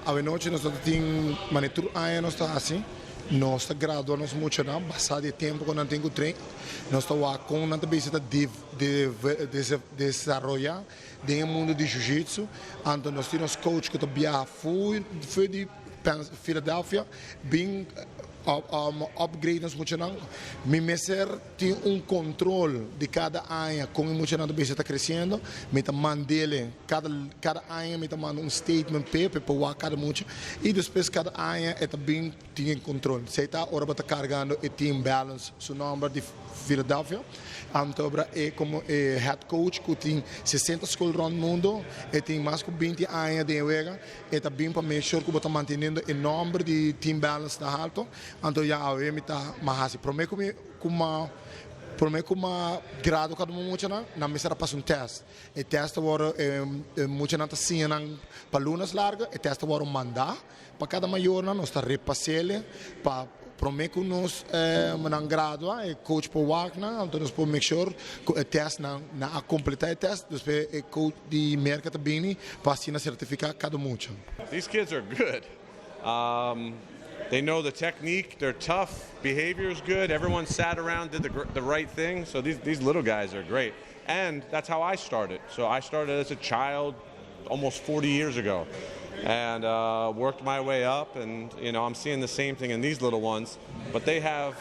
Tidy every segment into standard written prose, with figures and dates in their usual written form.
A noite nós temos maneira anos assim. Nós graduamos muito na passado tempo quando temos treino. Nós estamos com uma visita de desenvolver no mundo de Ju-Jitzu. Então nós temos coach que viaja fui de Philadephia, bem upgrade muito não. Me messer tem controle de cada área como muito não está crescendo. Me mandele cada área me manda statement paper para cada muito e depois cada área é também tem controle. Se está hora para carregando e tem balance seu número de Philadephia. Então é como head coach que tem 60 escolas no mundo e tem mais de 20 áreas de vega e também para make sure que você mantendo o número de team balance da alto. Então já a me tá mas prometo como grado cada muito na me será passar teste. E teste agora muito não tá assim para lunas larga e teste agora mandar para cada maior nós está repassele para prometo que nós não grado e coach para work então nós podemos make sure que o teste na completar o teste depois o coach de mercado bem para assinar certificado cada muito. These kids are good. They know the technique, they're tough, behavior is good, everyone sat around, did the right thing, so these little guys are great. And that's how I started. So I started as a child almost 40 years ago and worked my way up, and I'm seeing the same thing in these little ones, but they have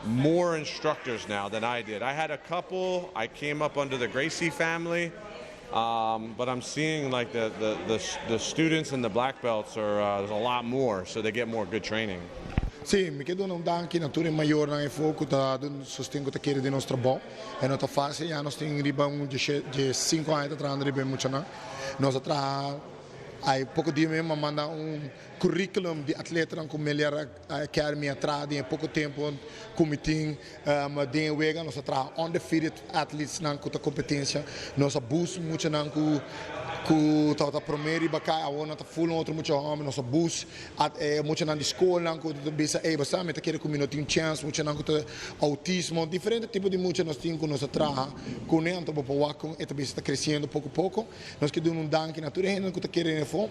more instructors now than I did. I had a couple, I came up under the Gracie family, but I'm seeing like the students and the black belts are there's a lot more, so they get more good training. Sì, mi chiedono anche natura maior na foco da sostengo da chiede di nostro bo e nota fase ya nos tem riba de 5 anos atrás riba muito na nós tra Há pouco dia mesmo manda currículo de atletanan com Milliard Academy atrás em pouco tempo comitê de wega nós tra undefeated athletes na competência nós bus muito na ku tá primeiro bacai a ona tá full outro muito homem nosso bus muito na escola ku bisa basta meta querer comigo tem chance muito na autismo diferente tipo de muito nós temos nossa traha com nem então para o com e também está crescendo pouco a pouco nós que damos danke natureza que tá querendo for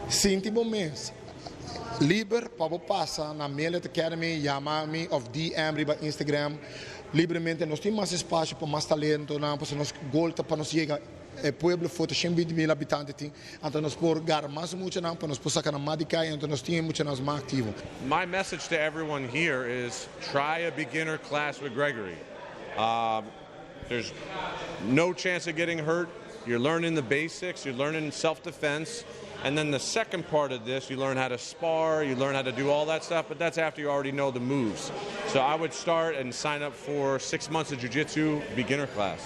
sinto bom mês liber para pasa na Milliard Academy chama-me of DM riba Instagram livremente nós temos mais espaço para mais talento não para nós golta para nós chegar pueblo foi 120.000 habitantes então nós por gar mais muito não para nós passar na medica então nós temos muito mais ativo. My message to everyone here is try a beginner class with Grergory. There's no chance of getting hurt. You're learning the basics, you're learning self-defense, and then the second part of this, you learn how to spar, you learn how to do all that stuff, but that's after you already know the moves. So I would start and sign up for 6 months of jiu-jitsu beginner class.